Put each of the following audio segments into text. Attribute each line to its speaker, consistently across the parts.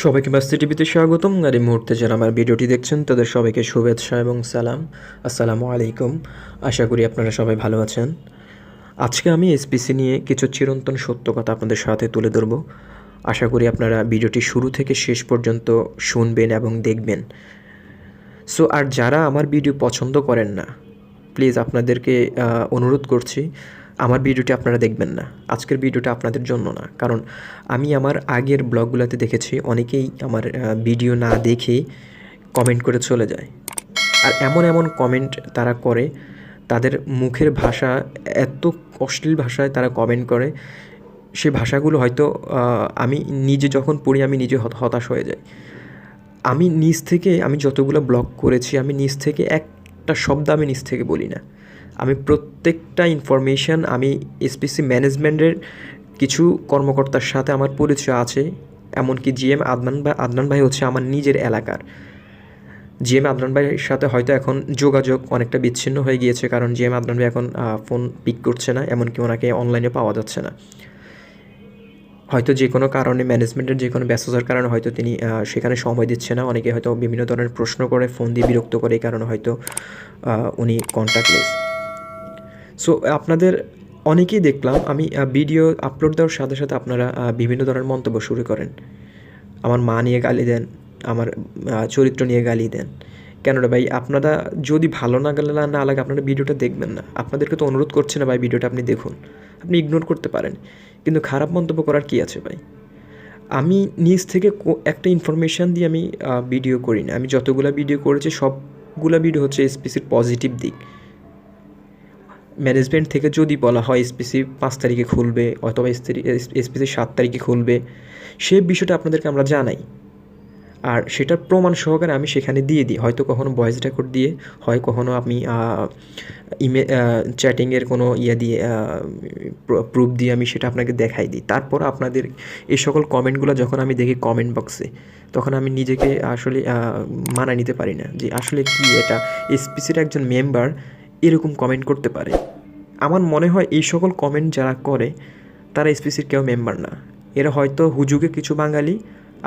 Speaker 1: সবাইকে মাস্তি টিভিতে স্বাগতম। আর এই মুহূর্তে যারা আমার ভিডিওটি দেখছেন তাদের সবাইকে শুভেচ্ছা এবং সালাম। আসসালামু আলাইকুম। আশা করি আপনারা সবাই ভালো আছেন। আজকে আমি এসপিসি নিয়ে কিছু চিরন্তন সত্য কথা আপনাদের সাথে তুলে ধরব। আশা করি আপনারা ভিডিওটি শুরু থেকে শেষ পর্যন্ত শুনবেন এবং দেখবেন। সো আর যারা আমার ভিডিও পছন্দ করেন না, প্লিজ আপনাদেরকে অনুরোধ করছি, আমার ভিডিওটি আপনারা দেখবেন না। আজকের ভিডিওটা আপনাদের জন্য না, কারণ আমি আমার আগের ব্লগগুলোতে দেখেছি অনেকেই আমার ভিডিও না দেখে কমেন্ট করে চলে যায়। আর এমন এমন কমেন্ট তারা করে, তাদের মুখের ভাষা এত অশ্লীল ভাষায় তারা কমেন্ট করে, সে ভাষাগুলো হয়তো আমি নিজে যখন পড়ি আমি নিজে হতাশ হয়ে যাই। আমি নিজ থেকে, আমি যতগুলো ব্লগ করেছি, আমি নিজ থেকে একটা শব্দ আমি নিজ থেকে বলি না। আমি প্রত্যেকটা ইনফরমেশান আমি এসপিসি ম্যানেজমেন্টের কিছু কর্মকর্তার সাথে আমার পরিচয় আছে। এমনকি জিএম আদনান ভাই হচ্ছে আমার নিজের এলাকার। জিএম আদনান ভাইয়ের সাথে হয়তো এখন যোগাযোগ অনেকটা বিচ্ছিন্ন হয়ে গিয়েছে, কারণ জিএম আদনান ভাই এখন ফোন পিক করছে না, এমনকি ওনাকে অনলাইনে পাওয়া যাচ্ছে না। হয়তো যে কোনো কারণে, ম্যানেজমেন্টের যে কোনো ব্যস্ততার কারণে হয়তো তিনি সেখানে সময় দিচ্ছে না। অনেকে হয়তো বিভিন্ন ধরনের প্রশ্ন করে, ফোন দিয়ে বিরক্ত করে, এই কারণে হয়তো উনি কন্ট্যাক্টলেস। সো আপনাদের অনেকেই দেখলাম আমি ভিডিও আপলোড দেওয়ার সাথে সাথে আপনারা বিভিন্ন ধরনের মন্তব্য শুরু করেন। আমার মা নিয়ে গালি দেন, আমার চরিত্র নিয়ে গালি দেন। কেন রে ভাই? আপনারা যদি ভালো না লাগে আপনারা ভিডিওটা দেখবেন না। আপনাদেরকে তো অনুরোধ করছি না ভাই, ভিডিওটা আপনি দেখুন। আপনি ইগনোর করতে পারেন, কিন্তু খারাপ মন্তব্য করার কী আছে ভাই? আমি নিজ থেকে একটা ইনফরমেশান দিয়ে আমি ভিডিও করি না। আমি যতগুলো ভিডিও করেছি সবগুলো ভিডিও হচ্ছে এসপিসির পজিটিভ দিক। ম্যানেজমেন্ট থেকে যদি বলা হয় এসপিসি 5 তারিখে খুলবে অথবা এসপিসি 7 তারিখে খুলবে, সে বিষয়টা আপনাদেরকে আমরা জানাই। আর সেটার প্রমাণ সহকারে আমি সেখানে দিয়ে দিই। হয়তো কখনো ভয়েস রেকর্ড দিয়ে, হয় কখনো আমি চ্যাটিংয়ের কোনো দিয়ে প্রুফ দিয়ে আমি সেটা আপনাকে দেখাই দিই। তারপর আপনাদের এই সকল কমেন্টগুলো যখন আমি দেখি কমেন্ট বক্সে, তখন আমি নিজেকে আসলে মানায় নিতে পারি না যে আসলে কি এটা এসপিসির একজন মেম্বার এরকম কমেন্ট করতে পারে। আমার মনে হয় এই সকল কমেন্ট যারা করে তারা এসপিসির কেউ মেম্বার না। এরা হয়তো হুজুগে কিছু বাঙালি,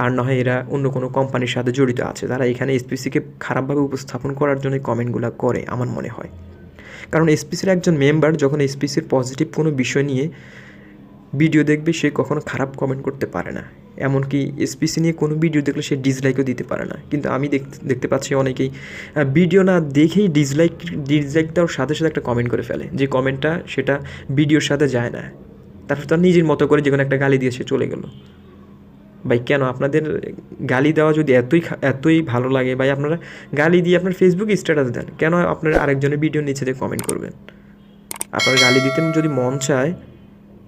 Speaker 1: আর নয় এরা অন্য কোনো কোম্পানির সাথে জড়িত আছে, তারা এখানে এসপিসিকে খারাপভাবে উপস্থাপন করার জন্য কমেন্টগুলো করে আমার মনে হয়। কারণ এসপিসির একজন মেম্বার যখন এসপিসির পজিটিভ কোনো বিষয় নিয়ে ভিডিও দেখবে, সে কখনো খারাপ কমেন্ট করতে পারে না। এমনকি এসপিসি নিয়ে কোনো ভিডিও দেখলে সে ডিসলাইকও দিতে পারে না। কিন্তু আমি দেখতে পাচ্ছি অনেকেই ভিডিও না দেখেই ডিসলাইক দেওয়ার সাথে সাথে একটা কমেন্ট করে ফেলে, যে কমেন্টটা সেটা ভিডিওর সাথে যায় না। তারপর তার নিজের মতো করে যে কোনো একটা গালি দিয়ে সে চলে গেল। ভাই কেন? আপনাদের গালি দেওয়া যদি এতই ভালো লাগে ভাই, আপনারা গালি দিয়ে আপনার ফেসবুকে স্ট্যাটাস দেন। কেন আপনারা আরেকজনের ভিডিও নিচে দিয়ে কমেন্ট করবেন? আপনার গালি দিতে যদি মন চায়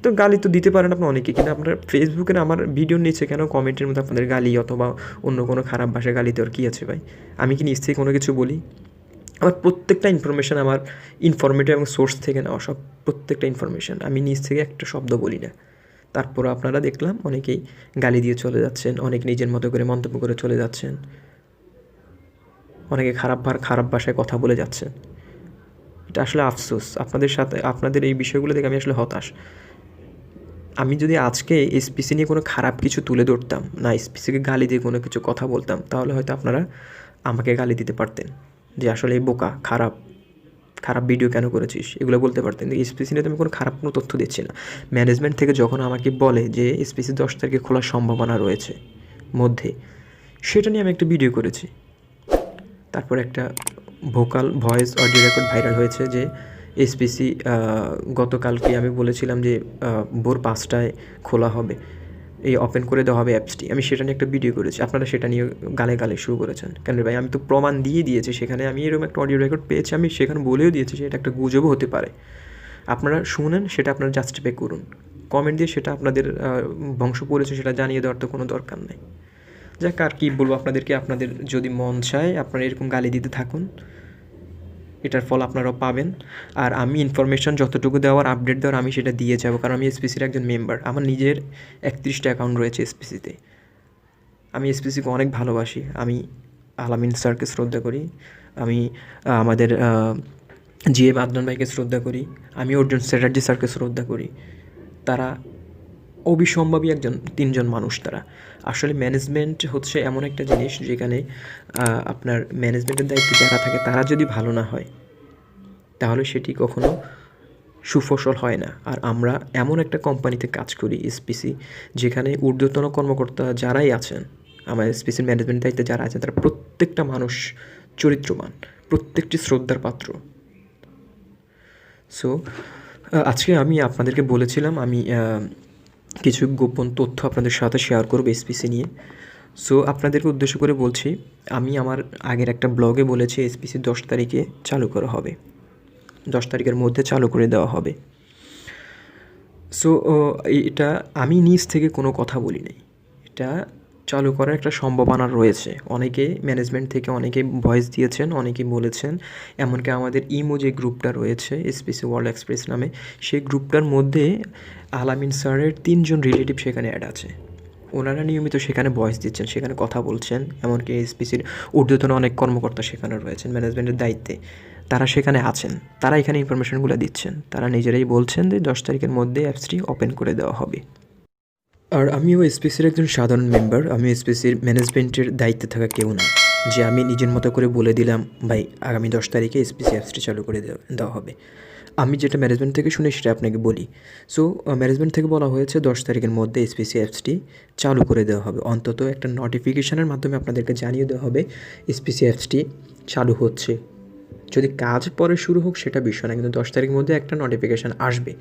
Speaker 1: তো গালি তো দিতে পারেন আপনি অনেকেই, কিন্তু আপনার ফেসবুকের আমার ভিডিওর নিচে কেন কমেন্টের মধ্যে আপনাদের গালি অথবা অন্য কোনো খারাপ ভাষায় গালি দেওয়ার কী আছে ভাই? আমি কি নিজ থেকে কোনো কিছু বলি? আমার প্রত্যেকটা ইনফরমেশান আমার ইনফরমেটিভ এবং সোর্স থেকে নেওয়া, সব প্রত্যেকটা ইনফরমেশান। আমি নিজ থেকে একটা শব্দ বলি না। তারপরও আপনারা দেখলাম অনেকেই গালি দিয়ে চলে যাচ্ছেন, অনেক নিজের মতো করে মন্তব্য করে চলে যাচ্ছেন, অনেকে খারাপ ভাষায় কথা বলে যাচ্ছেন। এটা আসলে আফসোস আপনাদের সাথে। আপনাদের এই বিষয়গুলো দেখে আমি আসলে হতাশ। আমি যদি আজকে এসপিসি নিয়ে কোনো খারাপ কিছু তুলে ধরতাম না, এসপিসিকে গালি দিয়ে কোনো কিছু কথা বলতাম, তাহলে হয়তো আপনারা আমাকে গালি দিতে পারতেন যে আসলে এই বোকা, খারাপ ভিডিও কেন করেছিস, এগুলো বলতে পারতেন। কিন্তু এসপিসি নিয়ে আমি কোনো খারাপ কোনো তথ্য দিচ্ছি না। ম্যানেজমেন্ট থেকে যখন আমাকে বলে যে এসপিসি 10 তারিখে খোলার সম্ভাবনা রয়েছে মধ্যে, সেটা নিয়ে আমি একটা ভিডিও করেছি। তারপর একটা ভয়েস অডিও রেকর্ড ভাইরাল হয়েছে যে এসপিসি গতকালকে আমি বলেছিলাম যে ভোর 5টায় খোলা হবে, এই ওপেন করে দেওয়া হবে অ্যাপসটি। আমি সেটা নিয়ে একটা ভিডিও করেছি। আপনারা সেটা নিয়ে গালে শুরু করেছেন কেন ভাই? আমি তো প্রমাণ দিয়ে দিয়েছি সেখানে। আমি এরকম একটা অডিও রেকর্ড পেয়েছি, আমি সেখানে বলেও দিয়েছি যে এটা একটা গুজবও হতে পারে। আপনারা শুনেন, সেটা আপনারা জাস্টিফাই করুন। কমেন্ট দিয়ে সেটা আপনাদের বংশ পড়েছে সেটা জানিয়ে দেওয়ার তো কোনো দরকার নেই। যাক, আর কী বলবো আপনাদেরকে? আপনাদের যদি মন চায় আপনারা এরকম গালি দিতে থাকুন, এটার ফল আপনারাও পাবেন। আর আমি ইনফরমেশান যতটুকু দেওয়ার, আপডেট দেওয়ার, আমি সেটা দিয়ে যাবো, কারণ আমি এসপিসির একজন মেম্বার। আমার নিজের 31টা অ্যাকাউন্ট রয়েছে এসপিসিতে। আমি এসপিসিকে অনেক ভালোবাসি। আমি আলামিন স্যারকে শ্রদ্ধা করি, আমি আমাদের জিএম আদনান ভাইকে শ্রদ্ধা করি, আমি অর্জুন চ্যাটার্জি স্যারকে শ্রদ্ধা করি। তারা অবিসম্ভাবী তিনজন মানুষ তারা। আসলে ম্যানেজমেন্ট হচ্ছে এমন একটা জিনিস যেখানে আপনার ম্যানেজমেন্টের দায়িত্বে যারা থাকে তারা যদি ভালো না হয় তাহলে সেটি কখনো সুফসল হয় না। আর আমরা এমন একটা কোম্পানিতে কাজ করি এসপিসি, যেখানে ঊর্ধ্বতন কর্মকর্তা যারাই আছেন, আমার এসপিসির ম্যানেজমেন্ট দায়িত্বে যারা আছেন, তারা প্রত্যেকটা মানুষ চরিত্রবান, প্রত্যেকটি শ্রদ্ধার পাত্র। সো আজকে আমি আপনাদেরকে বলেছিলাম আমি কিছু গোপন তথ্য আপনাদের সাথে শেয়ার করবো এসপিসি নিয়ে। সো আপনাদেরকে উদ্দেশ্য করে বলছি, আমি আমার আগের একটা ব্লগে বলেছি এসপিসি 10 তারিখে চালু করা হবে, 10 তারিখের মধ্যে চালু করে দেওয়া হবে। সো এটা আমি নিজ থেকে কোনো কথা বলি নাই, এটা চালু করার একটা সম্ভাবনা রয়েছে। অনেকে ম্যানেজমেন্ট থেকে অনেকে ভয়েস দিয়েছেন, অনেকে বলেছেন, এমনকি আমাদের ইমো যে গ্রুপটা রয়েছে এসপিসি ওয়ার্ল্ড এক্সপ্রেস নামে, সেই গ্রুপটার মধ্যে আলামিন স্যারের 3 জন রিলেটিভ সেখানে অ্যাড আছে। ওনারা নিয়মিত সেখানে ভয়েস দিচ্ছেন, সেখানে কথা বলছেন। এমনকি এসপিসির ঊর্ধ্বতন অনেক কর্মকর্তা সেখানে রয়েছেন ম্যানেজমেন্টের দায়িত্বে, তারা সেখানে আছেন, তারা এখানে ইনফরমেশনগুলো দিচ্ছেন। তারা নিজেরাই বলছেন যে 10 তারিখের মধ্যে অ্যাপসটি ওপেন করে দেওয়া হবে। আর আমিও এসপিসির একজন সাধারণ মেম্বার, আমি এসপিসির ম্যানেজমেন্টের দায়িত্বে থাকা কেউ না যে আমি নিজের মতো করে বলে দিলাম ভাই আগামী 10 তারিখে এসপিসি অ্যাপসটি চালু করে দেওয়া হবে। আমি যেটা ম্যানেজমেন্ট থেকে শুনে সেটা আপনাকে বলি। সো ম্যানেজমেন্ট থেকে বলা হয়েছে 10 তারিখের মধ্যে এসপিসি অ্যাপসটি চালু করে দেওয়া হবে। অন্তত একটা নোটিফিকেশানের মাধ্যমে আপনাদেরকে জানিয়ে দেওয়া হবে এসপিসি অ্যাপসটি চালু হচ্ছে। যদি কাজ পরে শুরু হোক সেটা বিষয় না, কিন্তু 10 তারিখের মধ্যে একটা নোটিফিকেশান আসবে।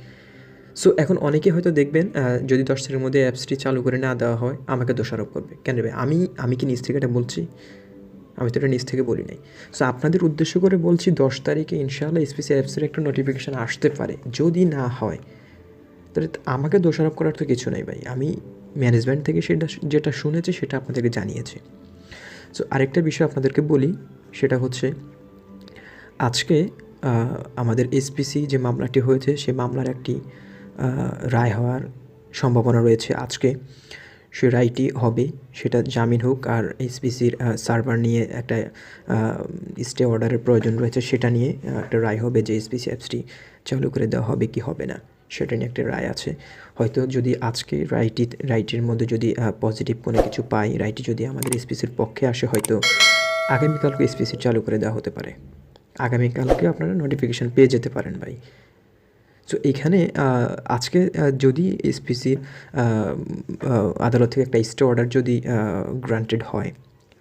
Speaker 1: সো এখন অনেকে হয়তো দেখবেন যদি 10 তারিখের মধ্যে অ্যাপসটি চালু করে না দেওয়া হয় আমাকে দোষারোপ করবে। কেন রে আমি কি নিজ থেকে এটা বলছি? আমি তো এটা নিজ থেকে বলি নাই। সো আপনাদের উদ্দেশ্য করে বলছি 10 তারিখে ইনশাআল্লাহ এসপিসি অ্যাপসের একটা নোটিফিকেশান আসতে পারে। যদি না হয় তাহলে আমাকে দোষারোপ করার তো কিছু নেই ভাই। আমি ম্যানেজমেন্ট থেকে যেটা শুনেছি সেটা আপনাদেরকে জানিয়েছি। সো আরেকটা বিষয় আপনাদেরকে বলি, সেটা হচ্ছে আজকে আমাদের এসপিসি যে মামলাটি হয়েছে সেই মামলার একটি রায় হওয়ার সম্ভাবনা রয়েছে আজকে। সে রায়টি হবে, সেটা জামিন হোক আর এসপিসির সার্ভার নিয়ে একটা স্টে অর্ডারের প্রয়োজন রয়েছে, সেটা নিয়ে একটা রায় হবে যে এসপিসি অ্যাপসটি চালু করে দেওয়া হবে কি হবে না, সেটা নিয়ে একটা রায় আছে। হয়তো যদি আজকে রায়টির মধ্যে যদি পজিটিভ কোনো কিছু পাই, রায়টি যদি আমাদের এসপিসির পক্ষে আসে, হয়তো আগামীকালকে এসপিসি চালু করে দেওয়া হতে পারে। আগামীকালকে আপনারা নোটিফিকেশান পেয়ে যেতে পারেন ভাই। সো এখানে আজকে যদি এসপিসির আদালত থেকে একটা স্টে অর্ডার যদি গ্রান্টেড হয়,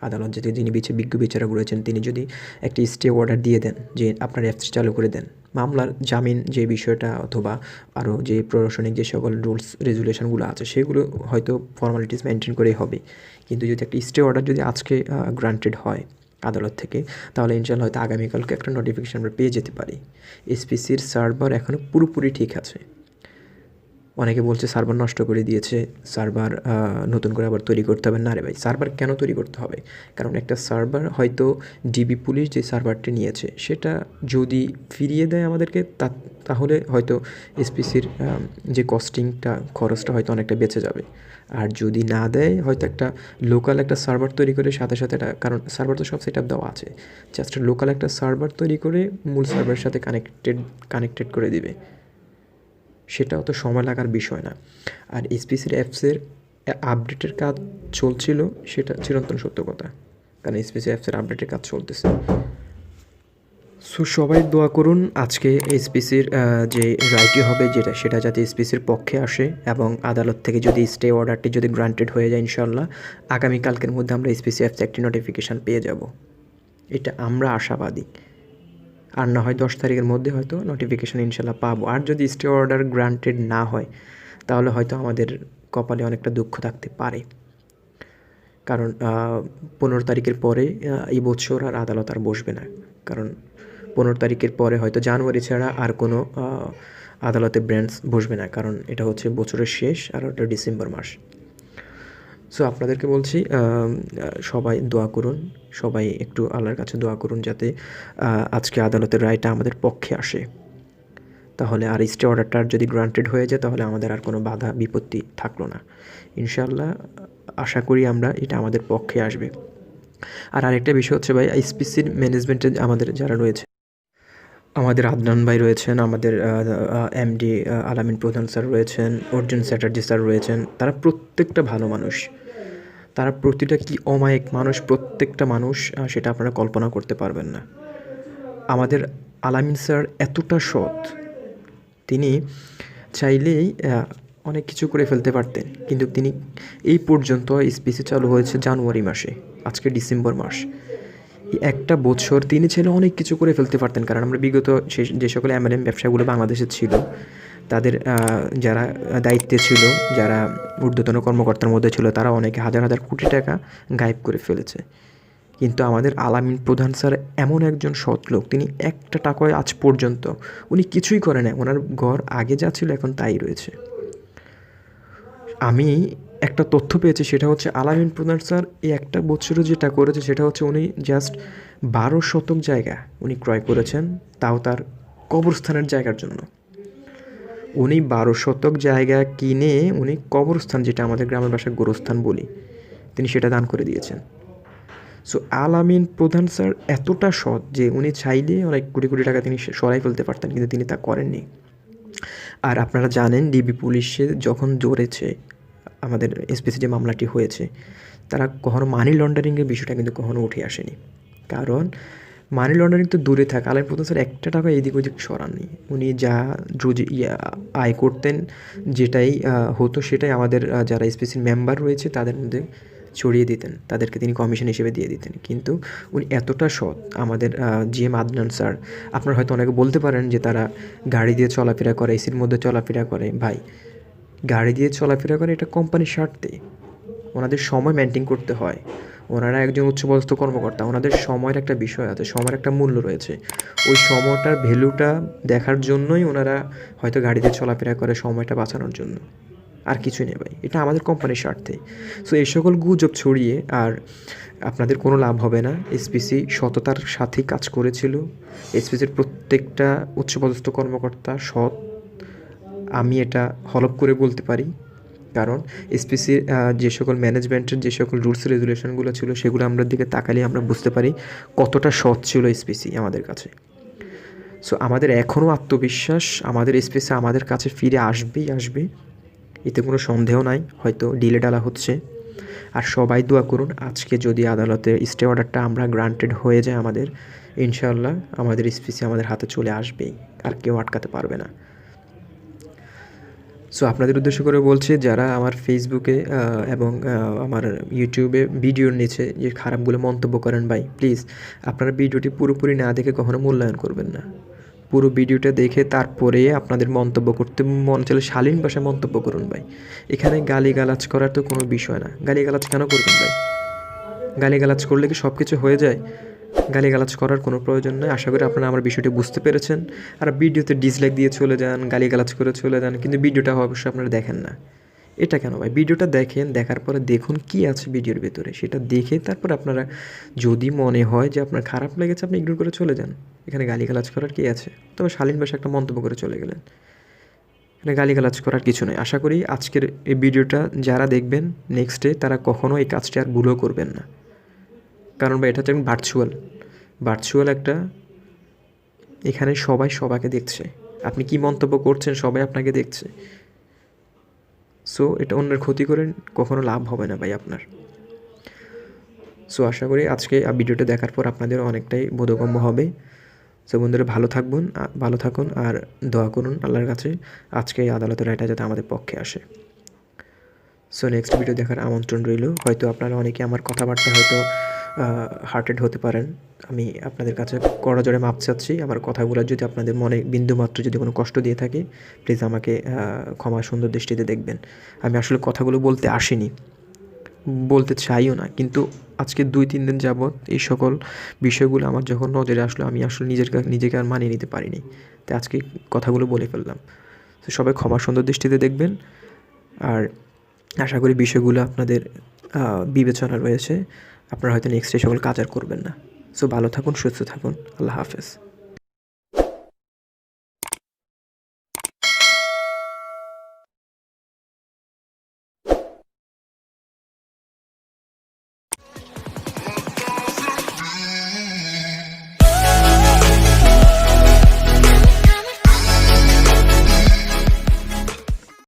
Speaker 1: আদালত যদি যিনি বিজ্ঞ বিচারক রয়েছেন তিনি যদি একটি স্টে অর্ডার দিয়ে দেন যে আপনার অ্যাপস চালু করে দেন, মামলার জামিন যে বিষয়টা অথবা আরও যে প্রশাসনিক যে সকল রুলস রেজুলেশনগুলো আছে সেগুলো হয়তো ফর্মালিটিস মেনটেন করেই হবে। কিন্তু যদি একটা স্টে অর্ডার যদি আজকে গ্রান্টেড হয় আদালত থেকে, তাহলে ইনশাআল্লাহ হয়তো আগামীকালকে একটা নোটিফিকেশান আমরা পেয়ে যেতে পারি। এসপিসির সার্ভার এখনও পুরোপুরি ঠিক আছে। অনেকে বলছে সার্ভার নষ্ট করে দিয়েছে, সার্ভার নতুন করে আবার তৈরি করতে হবে। না রে ভাই, সার্ভার কেন তৈরি করতে হবে? কারণ একটা সার্ভার হয়তো ডিবি পুলিশ যে সার্ভারটি নিয়েছে সেটা যদি ফিরিয়ে দেয় আমাদেরকে, তাহলে হয়তো এসপিসির যে কস্টিংটা, খরচটা হয়তো অনেকটা বেঁচে যাবে। আর যদি না দেয়, হয়তো একটা লোকাল একটা সার্ভার তৈরি করে সাথে সাথে এটা, কারণ সার্ভার তো সব সেট আপ দেওয়া আছে, জাস্ট লোকাল একটা সার্ভার তৈরি করে মূল সার্ভারের সাথে কানেক্টেড করে দিবে, সেটা অত সময় লাগার বিষয় না। আর এসপিসির অ্যাপসের আপডেটের কাজ চলছিল, সেটা চিরন্তন সত্য কথা, কারণ এসপিসি অ্যাপসের আপডেটের কাজ চলতেছে। সো সবাই দোয়া করুন আজকে এসপিসির যে রায়টি হবে সেটা যাতে এসপিসির পক্ষে আসে, এবং আদালত থেকে যদি স্টে অর্ডারটি যদি গ্রান্টেড হয়ে যায় ইনশাআল্লাহ আগামীকালকের মধ্যে আমরা এসপিসি অ্যাপসে একটি নোটিফিকেশান পেয়ে যাব, এটা আমরা আশাবাদী। আর না হয় 10 তারিখের মধ্যে হয়তো নোটিফিকেশান ইনশাআল্লাহ পাবো। আর যদি স্টে অর্ডার গ্রান্টেড না হয় তাহলে হয়তো আমাদের কপালে অনেকটা দুঃখ থাকতে পারে, কারণ 15 তারিখের পরে এই বছর আর আদালত আর বসবে না। কারণ 15 তারিখের পরে হয়তো জানুয়ারি ছাড়া আর কোনো আদালতে ব্রাঞ্চ বসবে না, কারণ এটা হচ্ছে বছরের শেষ আর ওটা ডিসেম্বর মাস। সো আপনাদেরকে বলছি সবাই দোয়া করুন, সবাই একটু আল্লাহর কাছে দোয়া করুন যাতে আজকে আদালতের রায়টা আমাদের পক্ষে আসে। তাহলে আর স্টে অর্ডারটা যদি গ্রান্টেড হয়ে যায় তাহলে আমাদের আর কোনো বাধা বিপত্তি থাকলো না। ইনশাআল্লাহ আশা করি আমরা এটা আমাদের পক্ষে আসবে। আর আরেকটা বিষয় হচ্ছে ভাই, এসপিসির ম্যানেজমেন্টে আমাদের যারা রয়েছে আমাদের আদনান ভাই রয়েছেন, আমাদের এমডি আলামিন প্রধান স্যার রয়েছেন, অর্জুন চ্যাটার্জি স্যার রয়েছেন। তারা প্রত্যেকটা ভালো মানুষ, তারা প্রতিটা কি অমায়িক মানুষ, প্রত্যেকটা মানুষ সেটা আপনারা কল্পনা করতে পারবেন না। আমাদের আলামিন স্যার এতটা সৎ, তিনি চাইলেই অনেক কিছু করে ফেলতে পারতেন, কিন্তু তিনি এই পর্যন্ত এসপিসি চালু হয়েছে জানুয়ারি মাসে, আজকে ডিসেম্বর মাস, এই একটা বছর তিনি ছেলে অনেক কিছু করে ফেলতে পারতেন। কারণ আমরা বিগত যে সকল MLM ব্যবসাগুলো বাংলাদেশে ছিল, তাদের যারা দায়িত্বে ছিল, যারা ঊর্ধ্বতন কর্মকর্তার মধ্যে ছিল, তারা অনেকে হাজার হাজার কোটি টাকা গায়েব করে ফেলেছে। কিন্তু আমাদের আলামিন প্রধান স্যার এমন একজন সৎ লোক, তিনি একটা টাকায় আজ পর্যন্ত উনি কিছুই করে না, ওনার ঘর আগে যা ছিল এখন তাই রয়েছে। আমি একটা তথ্য পেয়েছি, সেটা হচ্ছে আলামিন প্রধান স্যার এই একটা বছরে যেটা করেছে সেটা হচ্ছে উনি জাস্ট 12 শতক জায়গা উনি ক্রয় করেছেন, তাও তার কবরস্থানের জায়গার জন্য। উনি 12 শতক জায়গা কিনে উনি কবরস্থান, যেটা আমাদের গ্রামের ভাষায় গোরস্থান বলি, তিনি সেটা দান করে দিয়েছেন। সো আলামিন প্রধান স্যার এতটা সৎ যে উনি চাইলে অনেক কোটি কোটি টাকা তিনি সরাই ফেলতে পারতেন, কিন্তু তিনি তা করেননি। আর আপনারা জানেন ডিবি পুলিশে যখন ধরেছে আমাদের এসপিসি যে মামলাটি হয়েছে, তারা কখনো মানি লন্ডারিংয়ের বিষয়টা কিন্তু কখনো উঠে আসেনি। কারণ মানি লন্ডারিং তো দূরে থাক, আলামিন প্রধান স্যার একটা টাকা এদিক ওদিক সরাননি। উনি যা রোজ আয় করতেন, যেটাই হতো সেটাই আমাদের যারা এসপিসির মেম্বার রয়েছে তাদের মধ্যে ছড়িয়ে দিতেন, তাদেরকে তিনি কমিশন হিসেবে দিয়ে দিতেন। কিন্তু উনি এতটা সৎ, আমাদের জিএম আদনান স্যার, আপনারা হয়তো অনেকে বলতে পারেন যে তারা গাড়ি দিয়ে চলাফেরা করে, এসির মধ্যে চলাফেরা করে। ভাই, গাড়ি দিয়ে চলাফেরা করে এটা কোম্পানির স্বার্থে, ওনাদের সময় মেনটেন করতে হয়। ওনারা একজন উচ্চপদস্থ কর্মকর্তা, ওনাদের সময়ের একটা বিষয় আছে, সময়ের একটা মূল্য রয়েছে। ওই সময়টার ভ্যালুটা দেখার জন্যই ওনারা হয়তো গাড়িতে চলাফেরা করে, সময়টা বাঁচানোর জন্য, আর কিছুই নেই ভাই, এটা আমাদের কোম্পানির স্বার্থে। সো এই সকল গুজব ছড়িয়ে আর আপনাদের কোনো লাভ হবে না। এসপিসি সততার সাথেই কাজ করেছিল, এসপিসির প্রত্যেকটা উচ্চপদস্থ কর্মকর্তা সৎ, আমি এটা হলফ করে বলতে পারি। কারণ এসপিসির যে সকল ম্যানেজমেন্টের যে সকল রুলস রেগুলেশনগুলো ছিল, সেগুলো আমরা দিকে তাকালে আমরা বুঝতে পারি কতটা সৎ ছিল এসপিসি আমাদের কাছে। সো আমাদের এখনও আত্মবিশ্বাস, আমাদের এসপিসি আমাদের কাছে ফিরে আসবেই আসবে, এতে কোনো সন্দেহ নাই। হয়তো ডিলে ডালা হচ্ছে, আর সবাই দোয়া করুন আজকে যদি আদালতের স্টে অর্ডারটা আমরা গ্রান্টেড হয়ে যায় আমাদের, ইনশাআল্লাহ আমাদের এসপিসি আমাদের হাতে চলে আসবেই, আর কেউ আটকাতে পারবে না। সো আপনাদের উদ্দেশ্য করে বলছি, যারা আমার ফেসবুকে এবং আমার ইউটিউবে ভিডিওর নিচে যে খারাপগুলো মন্তব্য করেন, ভাই প্লিজ আপনারা ভিডিওটি পুরোপুরি না দেখে কখনো মূল্যায়ন করবেন না। পুরো ভিডিওটা দেখে তারপরে আপনাদের মন্তব্য করতে মন চলে শালীন ভাষায় মন্তব্য করুন ভাই। এখানে গালিগালাজ করার তো কোনো বিষয় না। গালিগালাজ কেন করবেন ভাই? গালিগালাজ করলে কি সব কিছু হয়ে যায়? গালিগালাজ করার কোনো প্রয়োজন নেই। আশা করি আপনারা আমার বিষয়টি বুঝতে পেরেছেন। আর ভিডিওতে ডিসলাইক দিয়ে চলে যান, গালিগালাজ করে চলে যান, কিন্তু ভিডিওটা অবশ্যই আপনারা দেখেন না। এটা কেন ভাই? ভিডিওটা দেখেন, দেখার পরে দেখুন কী আছে ভিডিওর ভেতরে, সেটা দেখে তারপর আপনারা যদি মনে হয় যে আপনার খারাপ লেগেছে, আপনি ইগনোর করে চলে যান। এখানে গালিগালাজ করার কী আছে? তবে শালীন ভাষায় একটা মন্তব্য করে চলে গেলেন, এখানে গালিগালাজ করার কিছু নেই। আশা করি আজকের এই ভিডিওটা যারা দেখবেন নেক্সটে তারা কখনো এই কাজটি আর ভুলও করবেন না। কারণ ভাই এটা হচ্ছে ভার্চুয়াল একটা, এখানে সবাই সবাইকে দেখছে, আপনি কি মন্তব্য করছেন সবাই আপনাকে দেখছে। সো এটা অন্যের ক্ষতি করে কখনো লাভ হবে না ভাই আপনার। সো আশা করি আজকে ভিডিওটা দেখার পর আপনাদের অনেকটাই বোধগম্য হবে। সো বন্ধুরা ভালো থাকুন আর দোয়া করুন আল্লাহর কাছে আজকে এই আদালতের রায়টা যাতে আমাদের পক্ষে আসে। সো নেক্সট ভিডিও দেখার আমন্ত্রণ রইল। হয়তো আপনারা অনেকে আমার কথাবার্তা হয়তো হার্টেড হতে পারেন, আমি আপনাদের কাছে করজোড়ে মাপ চাচ্ছি। আমার কথাগুলো যদি আপনাদের মনে বিন্দুমাত্র যদি কোনো কষ্ট দিয়ে থাকে, প্লিজ আমাকে ক্ষমা সুন্দর দৃষ্টিতে দেখবেন। আমি আসলে কথাগুলো বলতে আসিনি, বলতে চাইও না, কিন্তু আজকে 2-3 দিন যাবৎ এই সকল বিষয়গুলো আমার যখন নজরে আসলো, আমি আসলে নিজেকে আর মানিয়ে নিতে পারিনি, তাই আজকে কথাগুলো বলে ফেললাম। তো সবাই ক্ষমা সুন্দর দৃষ্টিতে দেখবেন, আর আশা করি বিষয়গুলো আপনাদের বিবেচনা রয়েছে, আপনারা হয়তো নেক্সট সকল কাজ আর করবেন না। সো ভালো থাকুন, সুস্থ থাকুন, আল্লাহ হাফেজ।